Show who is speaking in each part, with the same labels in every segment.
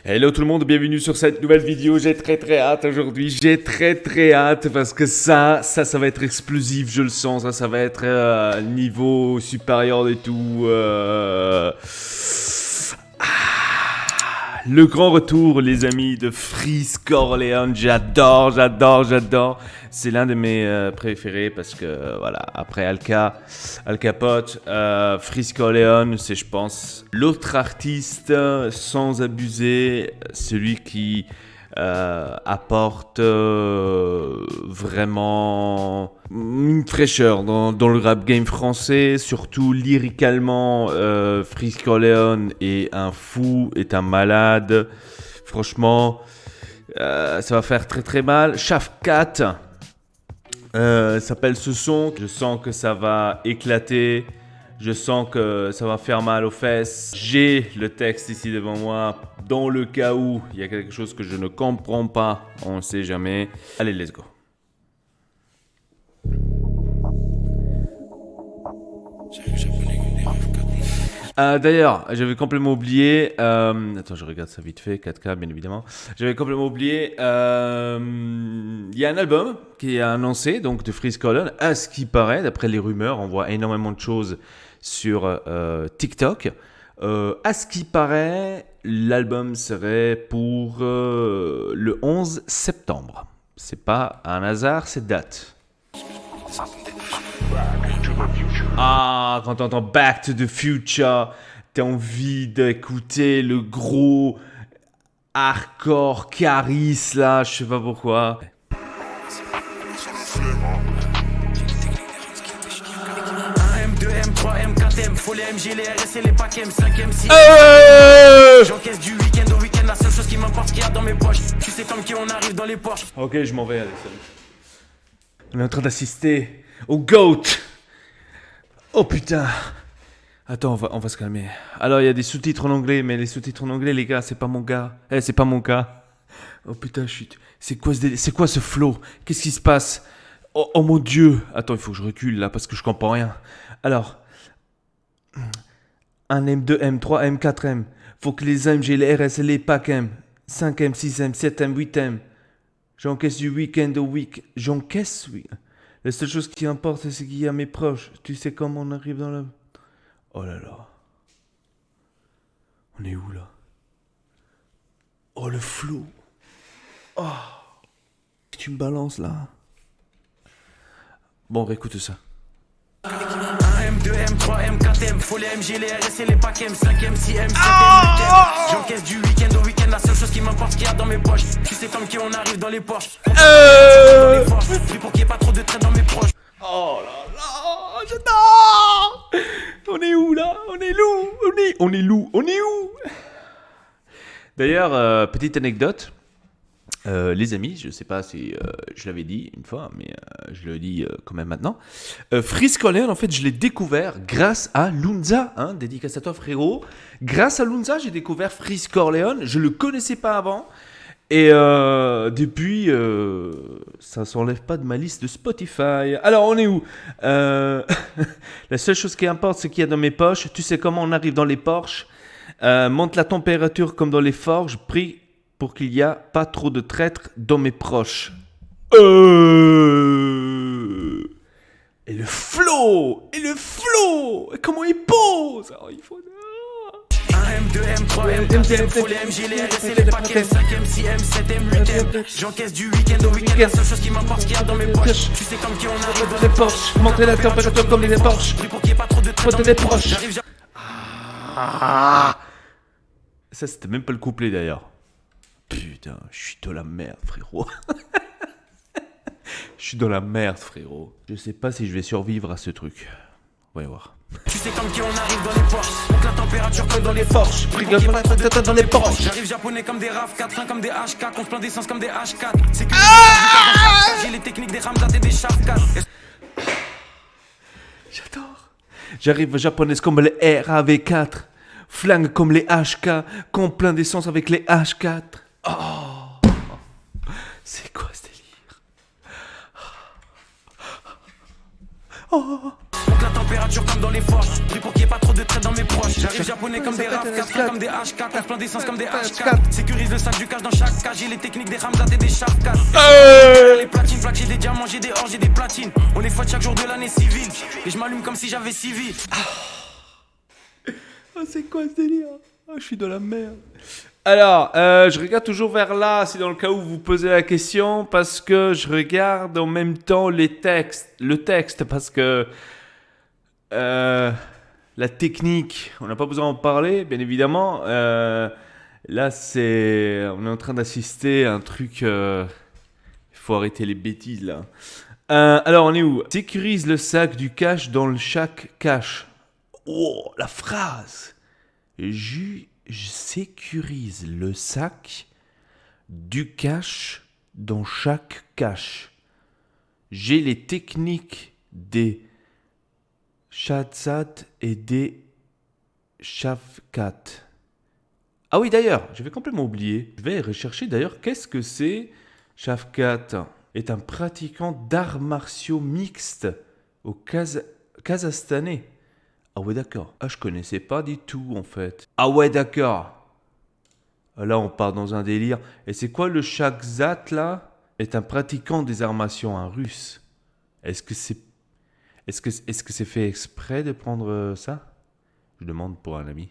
Speaker 1: Hello tout le monde, bienvenue sur cette nouvelle vidéo. J'ai très hâte aujourd'hui. J'ai très hâte parce que ça va être explosif, je le sens. Ça va être niveau supérieur et tout. Le grand retour, les amis, de Freeze Corleone. J'adore. C'est l'un de mes préférés parce que, voilà, après Al Capote, Freeze Corleone, c'est, je pense, l'autre artiste, sans abuser, celui qui apporte vraiment une fraîcheur dans le rap game français, surtout lyricalement. Freeze Corleone est un fou, est un malade. Franchement, ça va faire très mal. Shafkat s'appelle ce son. Je sens que ça va éclater. Je sens que ça va faire mal aux fesses. J'ai le texte ici devant moi. Dans le cas où il y a quelque chose que je ne comprends pas, on ne sait jamais. Allez, let's go. D'ailleurs, j'avais complètement oublié. Attends, je regarde ça vite fait. 4K, bien évidemment. J'avais complètement oublié. Il y a un album qui est annoncé, donc de Freeze Corleone. À ce qui paraît, d'après les rumeurs, on voit énormément de choses sur TikTok. À ce qui paraît, l'album serait pour le 11 septembre. C'est pas un hasard, cette date. Ah, quand t'entends Back to the Future, t'as envie d'écouter le gros hardcore Caris là, je sais pas pourquoi.
Speaker 2: Faut les MG, les RS et les packs M5, M6. J'encaisse du week-end au week-end. La seule chose qui m'importe, ce qu'il y a dans mes poches. Tu sais comme qui on arrive dans les Porsche.
Speaker 1: Ok, je m'en vais, allez, salut. On est en train d'assister au GOAT. Oh putain. Attends, on va se calmer. Alors, il y a des sous-titres en anglais, mais les sous-titres en anglais, les gars, c'est pas mon gars. C'est pas mon cas. Oh putain, chut. C'est quoi ce flow? Qu'est-ce qui se passe? Oh mon Dieu. Attends, il faut que je recule là parce que je comprends rien. Alors, un M2, M3, M4M. Faut que les AMG, les RS et les packs M. 5M, 6M, 7M, 8M. J'encaisse du week-end au week. J'encaisse, oui. La seule chose qui importe, c'est qu'il y a mes proches. Tu sais comment on arrive dans la... Oh là là. On est où là? Oh le flou. Oh. Tu me balances là. Bon, réécoute ça.
Speaker 2: M2, M3, M4M. Faut les MG, les RS et les packs M5, M6, M7, M8M. J'encaisse du week-end au week-end. La seule chose qui m'importe, ce qu'il y a dans mes poches. Tu sais comme qui on arrive dans les Porsche. Pris pour qu'il n'y ait pas trop de traits dans mes proches.
Speaker 1: Oh là là, j'adore. On est où là? On est loup. On est où? D'ailleurs, petite anecdote. Les amis, je sais pas si je l'avais dit une fois, mais je le dis quand même maintenant. Freeze Corleone, en fait, je l'ai découvert grâce à Lunza, hein, dédicace à toi frérot. Grâce à Lunza, j'ai découvert Freeze Corleone. Je le connaissais pas avant, et depuis, ça s'enlève pas de ma liste de Spotify. Alors, on est où? La seule chose qui importe, c'est qu'il y a dans mes poches. Tu sais comment on arrive dans les Porsche. Monte la température comme dans les forges. Prie pour qu'il n'y a pas trop de traîtres dans mes proches. Et le flow. Et comment il pose. Alors, il faut...
Speaker 2: Un M2, M3, M4M. Faut les MG, les RS et les packs M5, M6, M7, M8M. J'encaisse du week-end au week-end. La seule chose qui m'importe, ce qu'il y a dans mes poches. Tu sais comme qui on arrive dans les Porsche.
Speaker 1: Monter la température comme les Porsche.
Speaker 2: Pris pour qu'il n'y ait pas trop de traîtres dans mes proches.
Speaker 1: Ça, c'était même pas le couplet d'ailleurs. Putain, je suis dans la merde, frérot. Je suis dans la merde, frérot. Je sais pas si je vais survivre à ce truc. On va y voir.
Speaker 2: Tu sais comme qui on arrive dans les Porsche. Donc la température comme dans les Porsche.
Speaker 1: Pris pour qu'il n'y ait pas trop de traîtres dans les Porsche.
Speaker 2: J'arrive japonais comme des RAV4, comme des H4. On se plaint d'essence comme des H4. C'est que j'ai les techniques des Ramzat et des Shafkat.
Speaker 1: J'adore. J'arrive japonaise comme les RAV4. Flingue comme les HK. Qu'on plein d'essence avec les H4. Oh. C'est quoi ce délire? Oh.
Speaker 2: Donc la température température comme dans les forges. Pris pour qu'il y ait pas trop de traite dans mes proches. J'arrive japonais comme des RAV4, comme des H4. Lâche plein d'essence comme des H4. Sécurise le sac du cash dans chaque cage. J'ai les techniques des Ramzat et des Sharkas. Les platines, plaques, j'ai des diamants, j'ai des or, j'ai des platines. On les fouette chaque jour de l'année civile. Et je m'allume comme si j'avais civil.
Speaker 1: Oh, c'est quoi ce délire? Oh, je suis dans la merde. Alors, je regarde toujours vers là, si dans le cas où vous posez la question, parce que je regarde en même temps le texte, parce que la technique, on n'a pas besoin d'en parler, bien évidemment. Là, on est en train d'assister à un truc. Il faut arrêter les bêtises là. Alors, on est où? Sécurise le sac du cash dans chaque cache. Oh, la phrase. Je sécurise le sac du cash dans chaque cache. J'ai les techniques des Shahzad et des Shafkat. Ah oui, d'ailleurs, j'avais complètement oublié. Je vais rechercher d'ailleurs qu'est-ce que c'est. Shafkat est un pratiquant d'arts martiaux mixtes au Kazakhstanais. Ah ouais, d'accord. Ah, je connaissais pas du tout, en fait. Ah ouais, d'accord. Là, on part dans un délire. Et c'est quoi le Shahzad, là? Est un pratiquant des arts martiaux, un russe. Est-ce que c'est fait exprès de prendre ça? Je demande pour un ami.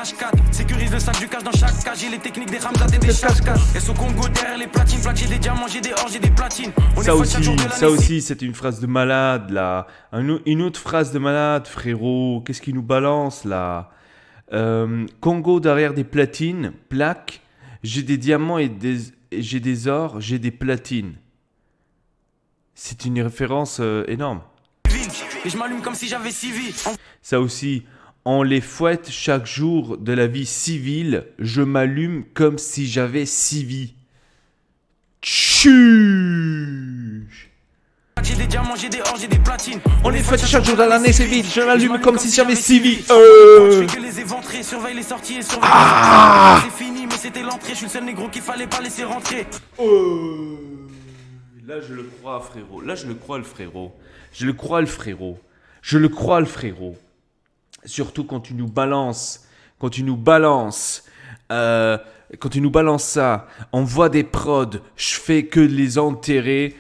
Speaker 2: H4, sécurise le sac du cash dans chaque cage. J'ai les techniques des Ramzat et des Sharkas. Et au Congo derrière les platines, plaques, j'ai des diamants, j'ai des or, j'ai des platines.
Speaker 1: Ça aussi, c'est une phrase de malade, là. Une autre phrase de malade, frérot. Qu'est-ce qu'il nous balance, là? Congo derrière des platines, plaques, j'ai des diamants et j'ai des ors, j'ai des platines. C'est une référence énorme.
Speaker 2: Et je m'allume comme si j'avais civil.
Speaker 1: Ça aussi, on les fouette chaque jour de la vie civile, je m'allume comme si j'avais 6 vies. Tchuuuuch.
Speaker 2: J'ai des diamants, j'ai des or, j'ai des platines.
Speaker 1: On les fouette chaque jour de l'année civile, je m'allume comme si j'avais 6 vies.
Speaker 2: Je fais que les éventrer, surveille les sorties et surveille les sorties. C'est fini, mais c'était l'entrée. Je suis le seul négro qu'il fallait pas laisser rentrer.
Speaker 1: Là, je le crois, frérot. Là, je le crois, le frérot. Je le crois, le frérot. Je le crois, le frérot. Surtout quand tu nous balances. Quand tu nous balances ça. On voit des prods. Je fais que les enterrer.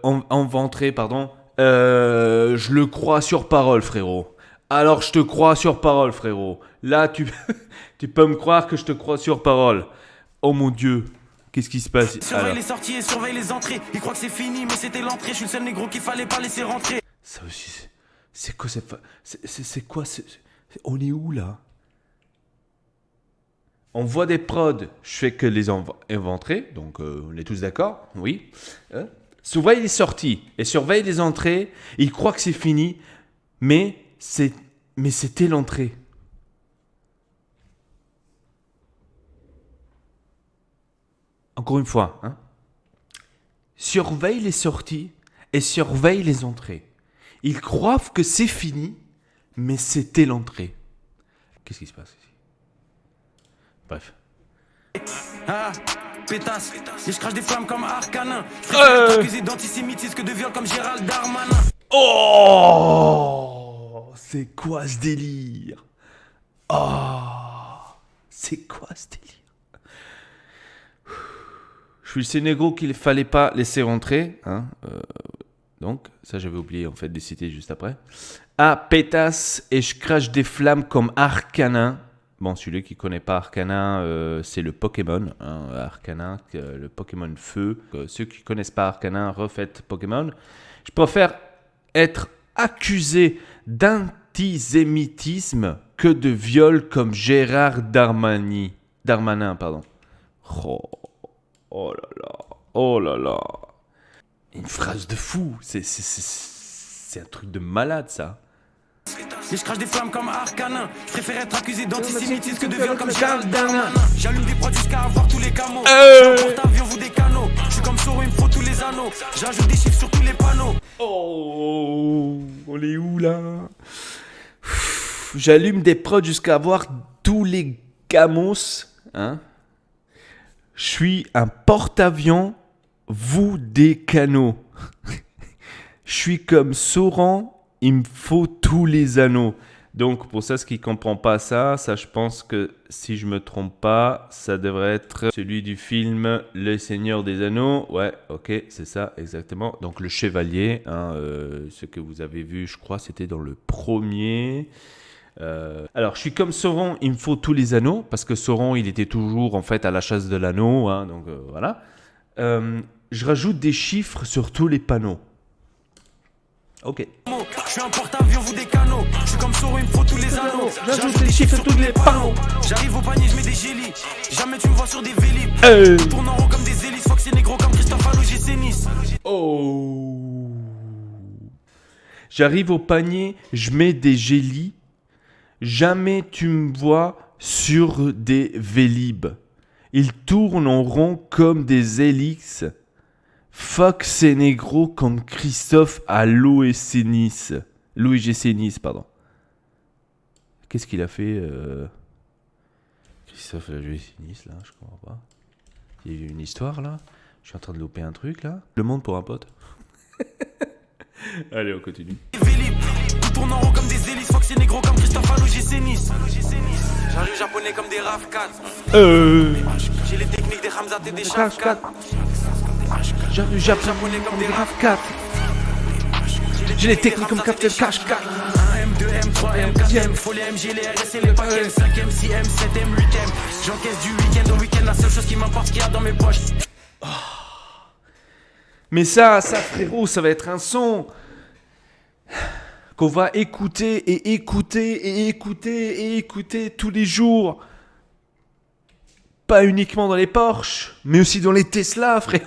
Speaker 1: Enventrer, pardon. Je le crois sur parole, frérot. Alors, je te crois sur parole, frérot. Là, tu peux me croire que je te crois sur parole. Oh mon Dieu. Qu'est-ce qui se passe?
Speaker 2: Surveille les sorties et surveille les entrées. Il croit que c'est fini, mais c'était l'entrée. Je suis le seul négro qu'il fallait pas laisser rentrer.
Speaker 1: Ça aussi, c'est quoi cette... C'est quoi on est où, là? On voit des prods. Je fais que les inventrer. Donc, on est tous d'accord? Oui. Surveille les sorties et surveille les entrées. Il croit que c'est fini, mais c'était l'entrée. Encore une fois, hein. Surveille les sorties et surveille les entrées. Ils croient que c'est fini, mais c'était l'entrée. Qu'est-ce qui se passe ici? Bref.
Speaker 2: Ah, pétasse. Et je crache des flammes comme Arcanin. Je préfère être accusé d'antisémitisme que de viol comme Gérald Darmanin.
Speaker 1: Oh, c'est quoi ce délire? Oh, c'est quoi ce délire? Je suis le Sénégal qu'il ne fallait pas laisser rentrer. Hein, donc, ça j'avais oublié en fait de citer juste après. Ah, pétasse, et je crache des flammes comme Arcanin. Bon, celui qui ne connaît pas Arcanin, c'est le Pokémon. Hein, Arcanin, le Pokémon Feu. Ceux qui ne connaissent pas Arcanin, refaites Pokémon. Je préfère être accusé d'antisémitisme que de viol comme Gérard Darmanin. Pardon. Oh là là, oh là là. Une phrase de fou, c'est un truc de malade ça.
Speaker 2: Et je crache des flammes comme Arcanin. Je préfère être accusé d'antisémitisme que de viol comme Gérald Darmanin. J'allume des prods jusqu'à avoir tous les camos. Porte-avions, vous des canaux. Je suis comme Soro, il me faut tous les anneaux. J'ajoute des chiffres sur tous les panneaux.
Speaker 1: Oh, on est où là? J'allume des prods jusqu'à avoir tous les camos. Hein? Je suis un porte-avions, vous des canaux. Je suis comme Sauron, il me faut tous les anneaux. Donc pour ça, ce qui ne comprend pas ça, je pense que si je me trompe pas, ça devrait être celui du film Le Seigneur des Anneaux. Ouais, ok, c'est ça, exactement. Donc le chevalier, hein, ce que vous avez vu, je crois, c'était dans le premier. Alors je suis comme Sauron, il me faut tous les anneaux, parce que Sauron, il était toujours en fait à la chasse de l'anneau, hein, donc voilà. Je rajoute des chiffres sur tous les panneaux. Ok.
Speaker 2: Je suis un porte-avions, vous des canaux. Je suis comme Sauron, il me faut tous les anneaux.
Speaker 1: J'ajoute des chiffres sur tous les panneaux.
Speaker 2: J'arrive au panier, je mets des gélis. Jamais tu me vois sur des vélib. Je tourne en rond comme des hélices. Fox et négro comme Christophe Allo, j'ai Nice.
Speaker 1: Oh. J'arrive au panier, je mets des gélis. Jamais tu me vois sur des vélib. Ils tournent en rond comme des hélices. Fox et négro comme Christophe à l'OGC Nice. L'OGC Nice, pardon. Qu'est-ce qu'il a fait Christophe à l'OGC Nice, là, je comprends pas. Il y a eu une histoire, là. Je suis en train de louper un truc, là. Le monde pour un pote. Allez, on continue.
Speaker 2: Tout tourne en rond comme des hélices. Fox et négro comme Christophe Allo, j'ai Nice. J'arrive japonais comme des RAV 4. J'ai les techniques des Hamzat et des Shaf 4.
Speaker 1: J'arrive japonais comme des RAV 4. J'ai les techniques comme Captain Cash 4.
Speaker 2: 1M, 2M, 3M, 4M. Faut les MG, les RS et les paquets. 5M, 6M, 7M, 8M. J'encaisse du week-end au week-end. La seule chose qui m'importe, qu'il y a dans mes poches.
Speaker 1: Mais ça frérot, ça va être un son qu'on va écouter et écouter et écouter et écouter tous les jours. Pas uniquement dans les Porsche, mais aussi dans les Tesla, frérot.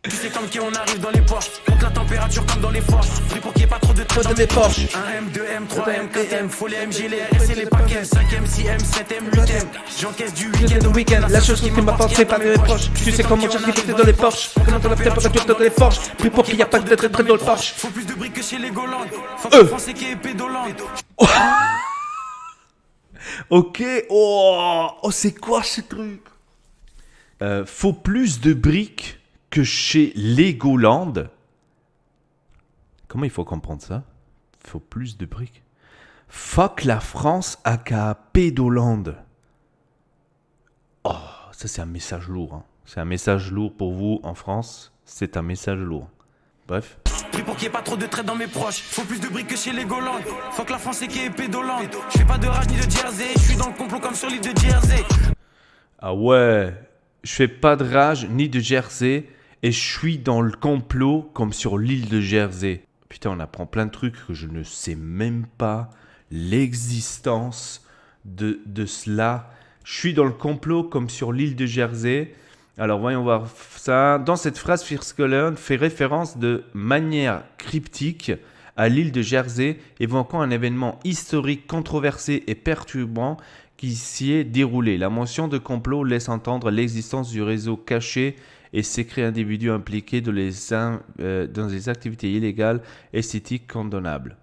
Speaker 2: Tu sais comme qui on arrive dans les Porsche. Compte la température comme dans les forges. Pris pour qu'il n'y ait pas trop de traits dans mes Porsche. 1M, 2M, 3M, 4M. Faut les MG, les RS et les paquets. 5M, 6M, 7M, 8M. J'encaisse du week-end au week-end.
Speaker 1: La seule chose qui m'apporte, c'est pas les Porsche. Tu sais comment j'arrive dans les Porsche. Comment on a fait dans les Porsche. Pris pour qu'il n'y a pas de traits dans le Porsche.
Speaker 2: Faut plus de briques que chez les Golandes. Faut que le français qui est pédolande.
Speaker 1: Ok, oh, c'est quoi ce truc? Faut plus de briques que chez Legoland. Comment il faut comprendre ça? Faut plus de briques. Fuck la France aka Pédoland. Oh, ça c'est un message lourd. Hein. C'est un message lourd pour vous en France. C'est un message lourd. Bref.
Speaker 2: Pris pour qu'il n'y ait pas trop de traits dans mes proches. Faut plus de briques que chez les Golandes. Faut que la France est qui est pédolande. Je fais pas de rage ni de Jersey. Je suis dans le complot comme sur l'île de Jersey.
Speaker 1: Ah ouais. Je fais pas de rage ni de Jersey. Et je suis dans le complot comme sur l'île de Jersey. Putain, on apprend plein de trucs que je ne sais même pas l'existence de cela. Je suis dans le complot comme sur l'île de Jersey. Alors voyons voir ça. Dans cette phrase, Firskolen fait référence de manière cryptique à l'île de Jersey, évoquant un événement historique controversé et perturbant qui s'y est déroulé. La mention de complot laisse entendre l'existence du réseau caché et secret individus impliqués dans des activités illégales esthétiques condamnables.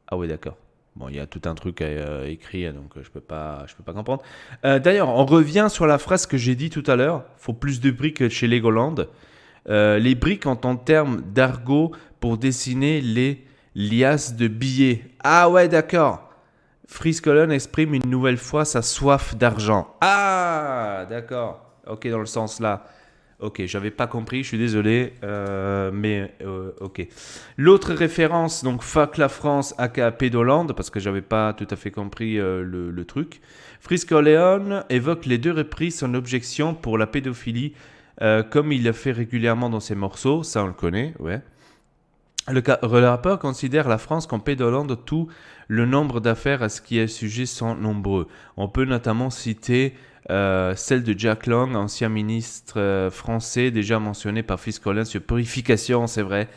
Speaker 1: Ah oui, d'accord. Bon, il y a tout un truc écrit, donc je peux pas comprendre. D'ailleurs, on revient sur la phrase que j'ai dit tout à l'heure. Faut plus de briques que chez Legoland. Les briques ont en termes d'argot pour dessiner les liasses de billets. Ah ouais, d'accord. Friscolon exprime une nouvelle fois sa soif d'argent. Ah, d'accord. Ok, dans le sens là. Ok, j'avais pas compris, je suis désolé, mais ok. L'autre référence, donc fuck la France aka Pédoland, parce que j'avais pas tout à fait compris le truc. Friscolon évoque les deux reprises son objection pour la pédophilie, comme il le fait régulièrement dans ses morceaux, ça on le connaît, ouais. Le rappeur considère la France comme pédoland, tout le nombre d'affaires à ce qui est sujet sont nombreux. On peut notamment citer celle de Jack Lang, ancien ministre français, déjà mentionné par Friscolin sur purification, c'est vrai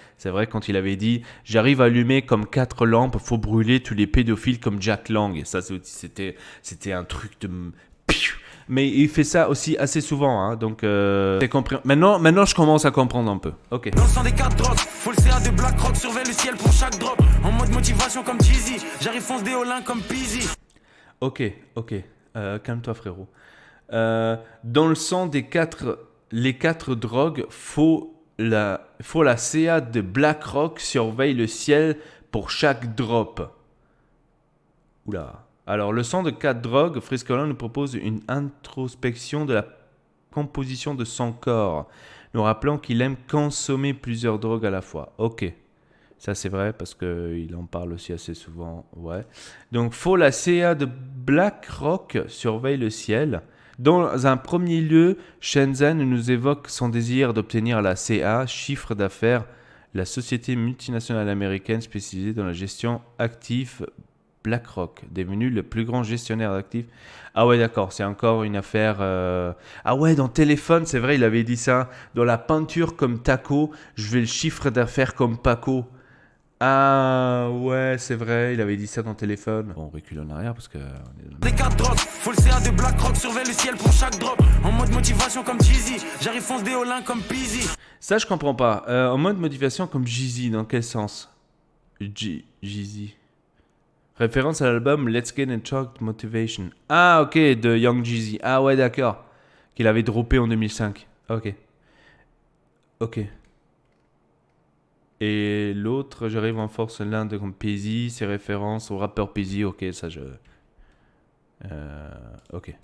Speaker 1: quand il avait dit « J'arrive à allumer comme 4 lampes, faut brûler tous les pédophiles comme Jack Lang ». Et ça, c'était un truc de... Mais il fait ça aussi assez souvent, hein, donc c'est compris. Maintenant, je commence à comprendre un peu. Ok.
Speaker 2: Dans le sang des 4 drogues, faut le CA de Black Rock, surveille le ciel pour chaque drop. En mode motivation comme Jeezy, j'arrive fonce des Olins comme Peasy.
Speaker 1: Ok, calme-toi frérot. Dans le sang des les 4 drogues, faut faut la CA de BlackRock surveille le ciel pour chaque drop. Oula. Alors, le sang de 4 drogues, Friscoland nous propose une introspection de la composition de son corps, nous rappelant qu'il aime consommer plusieurs drogues à la fois. Ok. Ça, c'est vrai parce qu'il en parle aussi assez souvent. Ouais. Donc, faut la CA de BlackRock surveille le ciel. Dans un premier lieu, Shenzhen nous évoque son désir d'obtenir la CA, chiffre d'affaires, la société multinationale américaine spécialisée dans la gestion active BlackRock, devenu le plus grand gestionnaire d'actifs. Ah ouais, d'accord, c'est encore une affaire... Ah ouais, dans téléphone, c'est vrai, il avait dit ça. Dans la peinture comme Taco, je veux le chiffre d'affaires comme Paco. Ah ouais, c'est vrai, il avait dit ça dans téléphone. Bon, on recule en arrière parce que...
Speaker 2: Des 4 drogues, faut le CA de BlackRock, surveille le ciel pour chaque drop. En mode motivation comme Jeezy, j'arrive fonce des Olins comme Peasy.
Speaker 1: Ça, je comprends pas. En mode motivation comme Jeezy, dans quel sens? Jeezy. Référence à l'album Let's Get and Talk Motivation. Ah, ok, de Young Jeezy. Ah ouais, d'accord. Qu'il avait droppé en 2005. Ok. Et l'autre, j'arrive en force l'Inde comme Peasy, c'est référence au rappeur Peasy. Ok, ça je... ok,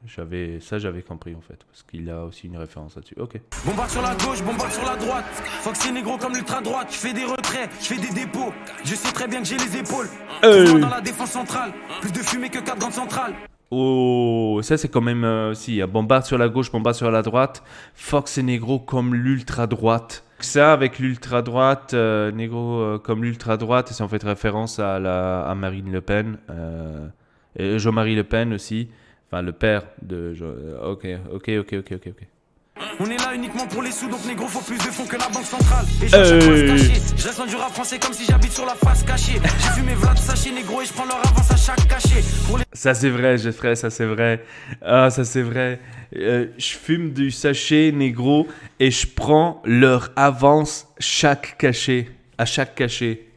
Speaker 1: j'avais compris en fait, parce qu'il a aussi une référence là-dessus. Ok.
Speaker 2: Bombarde sur la gauche, bombarde sur la droite. Fox et négro comme l'ultra droite. Je fais des retraits, je fais des dépôts. Je sais très bien que j'ai les épaules. Trouve-moi dans la défense centrale. Plus de fumée que 4 grandes centrales.
Speaker 1: Oh, ça c'est quand même... si, bombarde sur la gauche, bombarde sur la droite. Fox et négro comme l'ultra droite. Ça, avec l'ultra droite, négro comme l'ultra droite, c'est en fait référence à Marine Le Pen. Et Jean-Marie Le Pen aussi. Enfin, le père de... Ok.
Speaker 2: On est là uniquement pour les sous, donc négro faut plus de fonds que la banque centrale. Et je chaque fois se cacher. Je reste dans du rap français comme si j'habite sur la face cachée. J'ai fumé Vlad sachet négro et je prends leur avance à chaque cachet. Pour les...
Speaker 1: Ça c'est vrai, Geoffrey, ça c'est vrai. Ah, ça c'est vrai. Je fume du sachet négro et je prends leur avance à chaque cachet.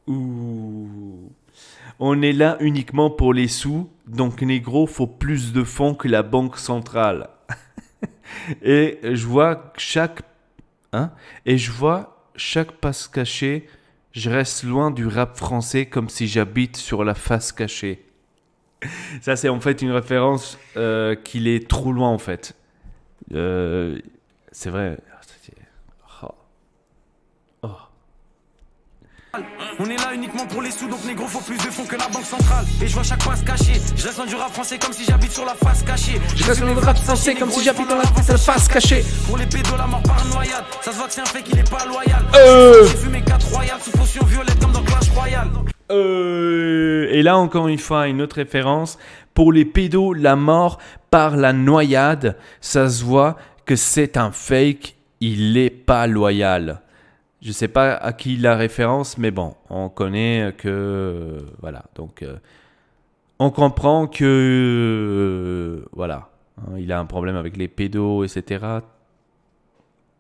Speaker 1: Ouh. On est là uniquement pour les sous, donc négro faut plus de fonds que la banque centrale. Et je vois chaque passe cachée, je reste loin du rap français comme si j'habite sur la face cachée. Ça c'est en fait une référence qu'il est trop loin en fait. C'est vrai.
Speaker 2: On est là uniquement pour les sous, donc négro faut plus de fonds que la banque centrale. Et je vois chaque fois se cacher. Je reste dans du rap français comme si j'habite sur la face cachée.
Speaker 1: Je reste dans le rap français comme si j'habite dans la face cachée.
Speaker 2: Pour les pédos, la mort par noyade. Ça se voit que c'est un fait qu'il est pas loyal. J'ai fumé 4 royales sous potion violette comme dans Clash Royale.
Speaker 1: Et là encore une fois une autre référence. Pour les pédos, la mort par la noyade. Ça se voit que c'est un fake. Il est pas loyal. Je sais pas à qui la référence, mais bon, on connaît que... voilà, donc on comprend que... voilà, hein, il a un problème avec les pédos, etc.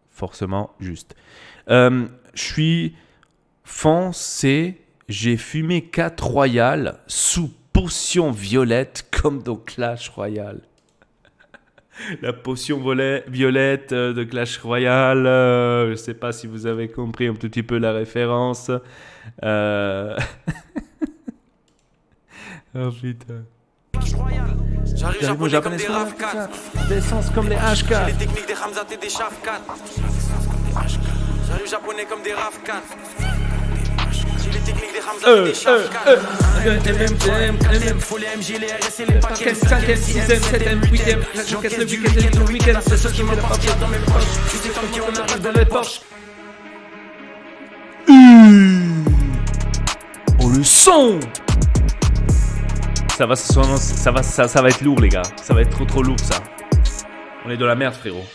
Speaker 1: Forcément juste. Je suis foncé, j'ai fumé 4 royales sous potion violette comme dans Clash Royale. La potion violette de Clash Royale. Je sais pas si vous avez compris un tout petit peu la référence. Oh putain.
Speaker 2: J'arrive japonais comme des RAV4.
Speaker 1: D'essence comme les HK.
Speaker 2: Les techniques des Hamzat et des Shafkat. J'arrive japonais comme des RAV4. J'ai les techniques des Hamzat et des Shafkat. Faut les MG, les RS et les paquets. 5ème, 6ème, 7ème, 8ème. J'encaisse le week-end. La seule chose qui m'importe qu'il y a dans mes poches. Tu sais comme qui on arrive dans les Porsche.
Speaker 1: Oh le son. Ça va être lourd les gars. Ça va être trop lourd ça. On est dans la merde frérot.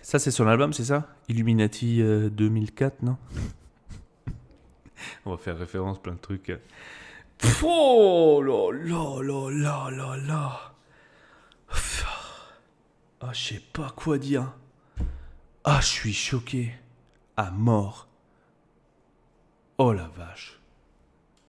Speaker 1: Ça c'est son album, c'est ça? Illuminati 2004, non? On va faire référence plein de trucs. Oh là. Ah, je sais pas quoi dire. Ah, je suis choqué. À mort. Oh la vache.